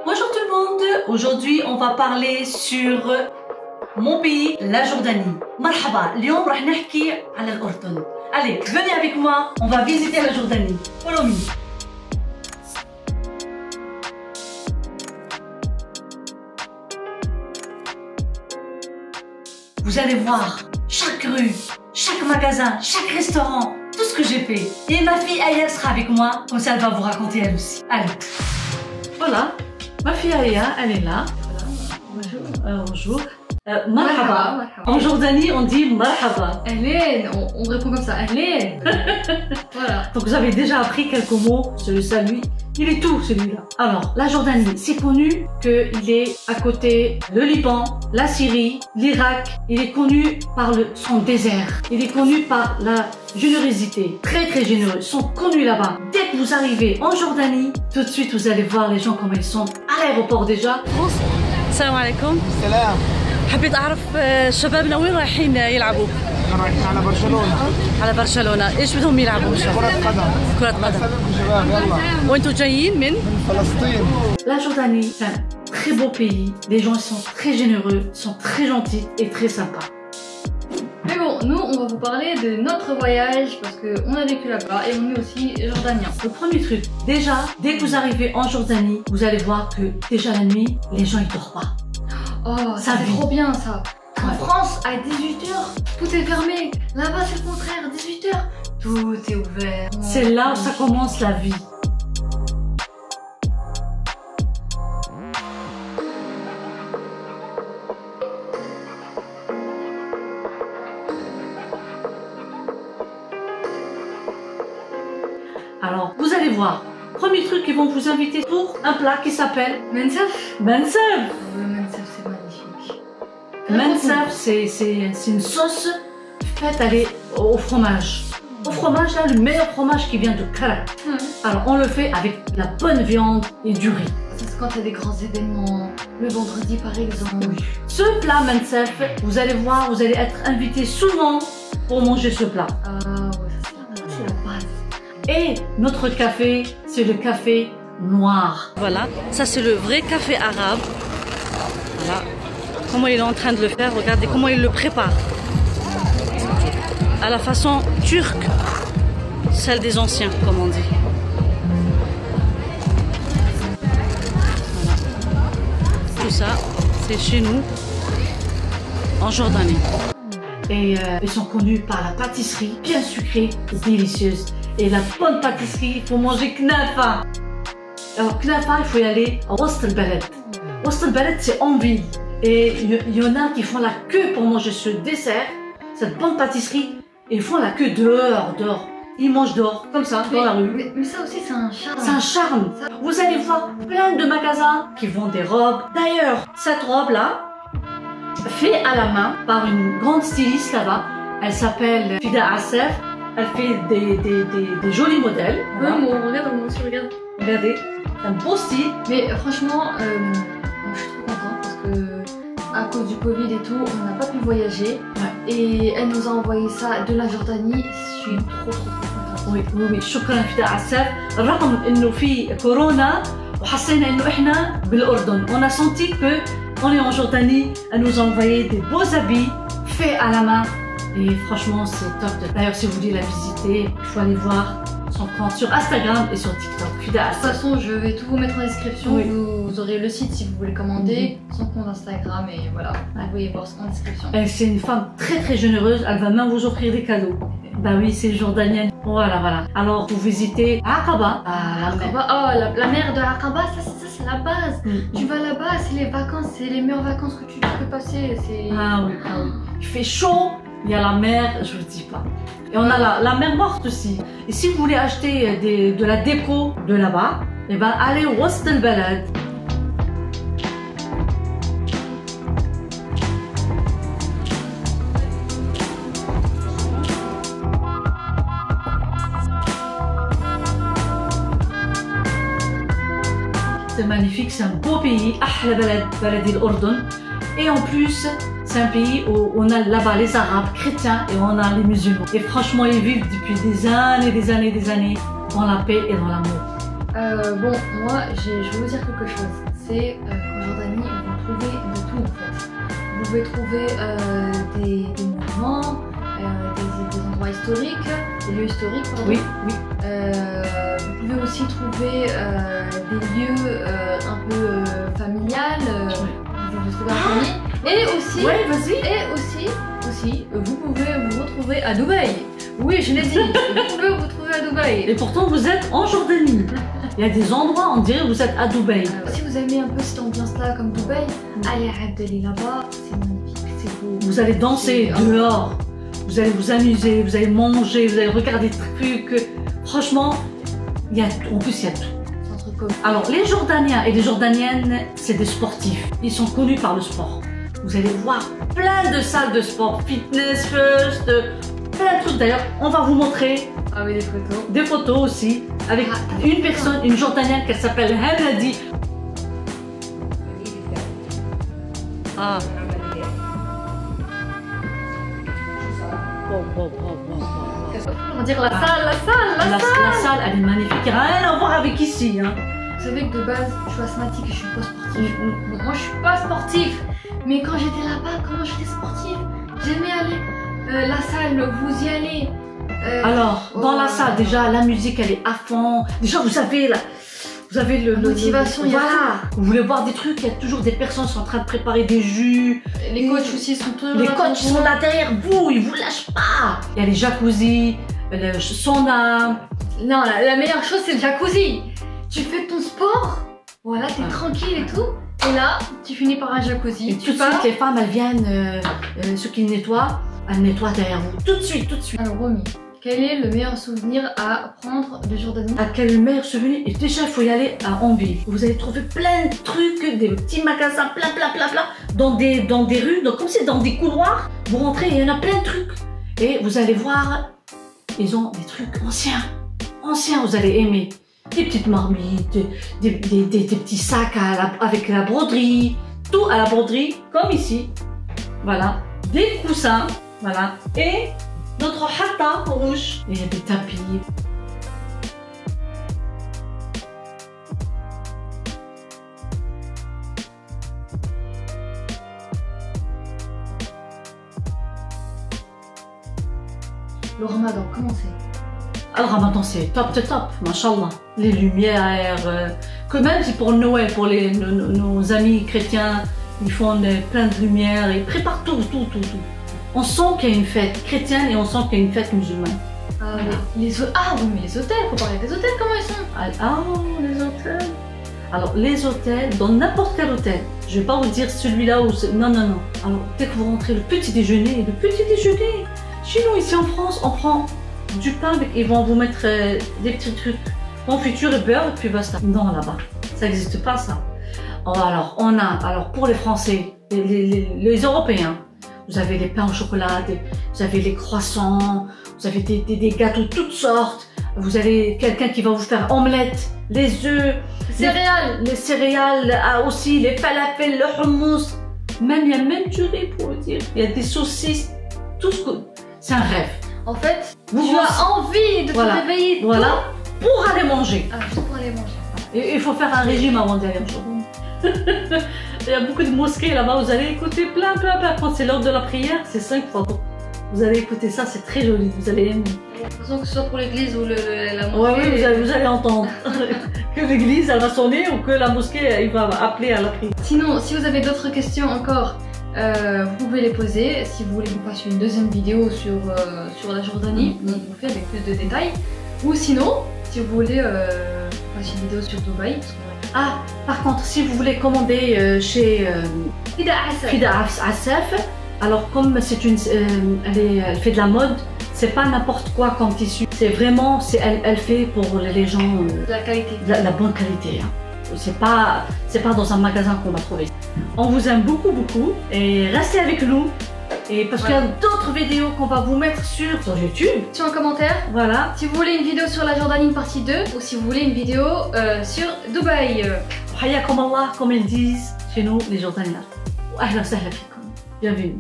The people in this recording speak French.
Bonjour tout le monde. Aujourd'hui, on va parler sur mon pays, la Jordanie. Marhaba. اليوم راح نحكي على الأردن. Allez, venez avec moi. On va visiter la Jordanie. Follow me. Vous allez voir chaque rue, chaque magasin, chaque restaurant, tout ce que j'ai fait. Et ma fille Aya sera avec moi, comme ça elle va vous raconter elle aussi. Allez. Voilà, ma fille Aya, elle est là. Bonjour. Bonjour. Marhaba. En Jordanie, on dit marhaba. Ahlen, on répond comme ça. Ahlen. Voilà. Donc vous avez déjà appris quelques mots sur le salut. Il est tout celui-là. Alors, la Jordanie, c'est connu qu'il est à côté le Liban, la Syrie, l'Irak. Il est connu par son désert. Il est connu par la générosité. Très très généreux. Ils sont connus là-bas. Dès que vous arrivez en Jordanie, tout de suite vous allez voir les gens comment ils sont à l'aéroport déjà. السلام عليكم. السلام. حبيت أعرف شبابنا وين رايحين يلعبوا؟ رايحين على برشلونة. على برشلونة، إيش بدهم يلعبوا؟ كرة قدم. كرة قدم. سلامكم شباب يلا. وأنتوا جايين من فلسطين. La Jordanie, c'est un très beau pays. Les gens sont très généreux, sont très gentils et très sympas. Mais bon, nous, on va vous parler de notre voyage parce qu'on a vécu là-bas et on est aussi jordanien. Le premier truc, déjà, dès que vous arrivez en Jordanie, vous allez voir que déjà la nuit, les gens ils dorment pas. Oh, Ça c'est vit. trop bien ça. En Ouais. France, à 18h, tout est fermé. Là-bas, c'est le contraire, 18h, tout est ouvert. C'est là où ça commence la vie. Alors, vous allez voir. Premier truc, ils vont vous inviter pour un plat qui s'appelle Mensaf. Mensaf. Mensaf, c'est magnifique. Mensaf, c'est une sauce faite au fromage. Au fromage, là, le meilleur fromage qui vient de Karak. Ouais. Alors, on le fait avec de la bonne viande et du riz. Ça, c'est quand il y a des grands événements. Le vendredi, par exemple. Oui. Ce plat Mensaf, vous allez voir, vous allez être invité souvent pour manger ce plat. Ah ouais, ça, c'est la base. Et notre café, c'est le café noir. Voilà, ça c'est le vrai café arabe. Voilà. Comment il est en train de le faire, regardez comment il le prépare. À la façon turque, celle des anciens, comme on dit. Voilà. Tout ça, c'est chez nous, en Jordanie. Et ils sont connus par la pâtisserie bien sucrée et délicieuse. Et la bonne pâtisserie, il faut manger knafa. Alors knafa, il faut y aller à Wast el-Balad. Wast el-Balad, c'est en ville. Et il y en a qui font la queue pour manger ce dessert, cette bonne pâtisserie. Et ils font la queue dehors. Ils mangent dehors, comme ça, dans la rue. Mais ça aussi, c'est un charme. C'est un charme. Vous allez voir plein de magasins qui vendent des robes. D'ailleurs, cette robe-là, faite à la main par une grande styliste là-bas, elle s'appelle Fida Assef. Elle fait des jolis modèles. Voilà. Ouais, regarde, moi aussi, regarde. Regardez, un beau style. Mais franchement, moi, je suis trop contente parce que à cause du Covid et tout, on n'a pas pu voyager. Ouais. Et elle nous a envoyé ça de la Jordanie. Je suis trop contente. Oui. شكرا فدا عساف. رغم انه في كورونا وحسينا انه احنا بالاردن. On a senti que on est en Jordanie. Elle nous a envoyé des beaux habits faits à la main. Et franchement, c'est top. D'ailleurs, si vous voulez la visiter, il faut aller voir son compte sur Instagram et sur TikTok. De toute façon, je vais tout vous mettre en description. Oui. Vous aurez le site si vous voulez commander, son compte Instagram et voilà. Vous pouvez voir en description. C'est une femme très très généreuse. Elle va même vous offrir des cadeaux. Bah oui, c'est jordanienne. Voilà. Alors, vous visitez Aqaba. La mer. Oh, la mer de Aqaba, ça c'est la base. Tu vas là-bas, c'est les vacances, c'est les meilleures vacances que tu peux passer. Ah oui. Il fait chaud. Il y a la mer, je vous dis pas. Et on a la mer morte aussi. Et si vous voulez acheter de la déco de là-bas, eh ben allez au Wast el-Balad. C'est magnifique, c'est un beau pays. أحلى بلد الأردن. Et en plus, c'est un pays où on a là-bas les Arabes chrétiens et on a les musulmans. Et franchement, ils vivent depuis des années dans la paix et dans l'amour. Bon, moi, je vais vous dire quelque chose. C'est qu'en Jordanie, on va trouver de tout en fait. Vous pouvez trouver des monuments, des endroits historiques, des lieux historiques, pardon. Oui, oui. Vous pouvez aussi trouver des lieux un peu familiales, vous pouvez trouver en famille. Et aussi, Ouais, vas-y. et aussi, vous pouvez vous retrouver à Dubaï. Oui, je l'ai dit, vous pouvez vous retrouver à Dubaï. Et pourtant, vous êtes en Jordanie. Il y a des endroits, on dirait que vous êtes à Dubaï. Si vous aimez un peu cette ambiance-là comme Dubaï, allez à Abdali là-bas, c'est magnifique, c'est beau. Vous allez danser dehors, vous allez vous amuser, vous allez manger, vous allez regarder des trucs. Franchement, en plus, il y a tout. C'est un truc comme... Alors, les Jordaniens et les Jordaniennes, c'est des sportifs. Ils sont connus par le sport. Vous allez voir plein de salles de sport, fitness first, plein de trucs. D'ailleurs, on va vous montrer Ah oui, des photos. des photos aussi avec une personne, une Jordanienne qui s'appelle Hanadi. Ah. On va dire la salle. La salle, elle est magnifique. Il n'y a rien à voir avec ici. Hein. Vous savez que de base, je suis asthmatique et je suis pas sportive. Bon, moi, je suis pas sportive. Mais quand j'étais là-bas, comment j'étais sportive? J'aimais aller. La salle, vous y allez. Alors, dans la salle, déjà, la musique, elle est à fond. Déjà, vous avez le motivation, il y a voilà. Vous voulez voir des trucs, il y a toujours des personnes qui sont en train de préparer des jus. Les coachs aussi sont toujours Les là coachs pour sont vous. là derrière vous, ils vous lâchent pas. Il y a les jacuzzi, le sauna. Non, la meilleure chose, c'est le jacuzzi. Tu fais ton sport, voilà, t'es tranquille et tout. Et là, tu finis par un jacuzzi. Et tu tout de suite, les femmes, elles viennent, ceux qui nettoient, elles nettoient derrière vous. Tout de suite, tout de suite. Alors, Romy, quel est le meilleur souvenir à prendre de Jordanie? À quel meilleur souvenir? Et déjà, il faut y aller à Envie. Vous allez trouver plein de trucs, des petits magasins, plein, dans des rues, comme c'est dans des couloirs. Vous rentrez, il y en a plein de trucs. Et vous allez voir, ils ont des trucs anciens. Anciens, vous allez aimer. Des petites marmites, des petits sacs avec la broderie. Tout à la broderie, comme ici. Voilà. Des coussins, voilà. Et notre hatta rouge. Et des tapis. Le ramadan, comment c'est? Alors Ramadan, c'est top, machallah. Les lumières, que même si pour Noël, pour nos amis chrétiens, ils font plein de lumières, ils préparent tout. On sent qu'il y a une fête chrétienne et on sent qu'il y a une fête musulmane. Ah oui, mais les hôtels, faut parler des hôtels, comment ils sont? Ah, les hôtels. Alors, les hôtels, dans n'importe quel hôtel, je vais pas vous dire celui-là ou non. Alors, dès que vous rentrez, le petit déjeuner, chez nous, ici en France, on prend du pain, ils vont vous mettre des petits trucs, confiture et beurre, et puis basta. Non, là-bas, ça n'existe pas, ça. Alors, pour les Français, les Européens, vous avez les pains au chocolat, vous avez les croissants, vous avez des gâteaux de toutes sortes, vous avez quelqu'un qui va vous faire omelette, les œufs, les céréales, aussi les falafels, le hummus, il y a même du riz pour vous dire, il y a des saucisses, tout ce que... C'est un rêve. En fait, tu as envie de te réveiller pour aller manger. Ah, juste pour aller manger. Et il faut faire un régime avant d'aller manger. Il y a beaucoup de mosquées là-bas, vous allez écouter plein. Quand c'est l'heure de la prière, c'est 5 fois. Vous allez écouter ça, c'est très joli, vous allez aimer. De toute façon, que ce soit pour l'église ou la mosquée. Oui, vous allez entendre que l'église elle va sonner ou que la mosquée il va appeler à la prière. Sinon, si vous avez d'autres questions encore, vous pouvez les poser. Si vous voulez que vous fassiez une deuxième vidéo sur la Jordanie, on vous fait avec plus de détails. Ou sinon, si vous voulez qu'on fasse une vidéo sur Dubaï. Ah, par contre, si vous voulez commander chez Fida Assaf, alors comme c'est elle fait de la mode, c'est pas n'importe quoi comme tissu. C'est vraiment, elle fait pour les gens la qualité, la bonne qualité. Hein. C'est pas dans un magasin qu'on va trouver. On vous aime beaucoup et restez avec nous. Et parce qu'il y a d'autres vidéos qu'on va vous mettre sur YouTube. Sur un commentaire. Voilà. Si vous voulez une vidéo sur la Jordanie partie 2 ou si vous voulez une vidéo sur Dubaï. Hayakum Allah, comme ils disent chez nous les Jordaniens. Ahla wa sahla fikum. Bienvenue.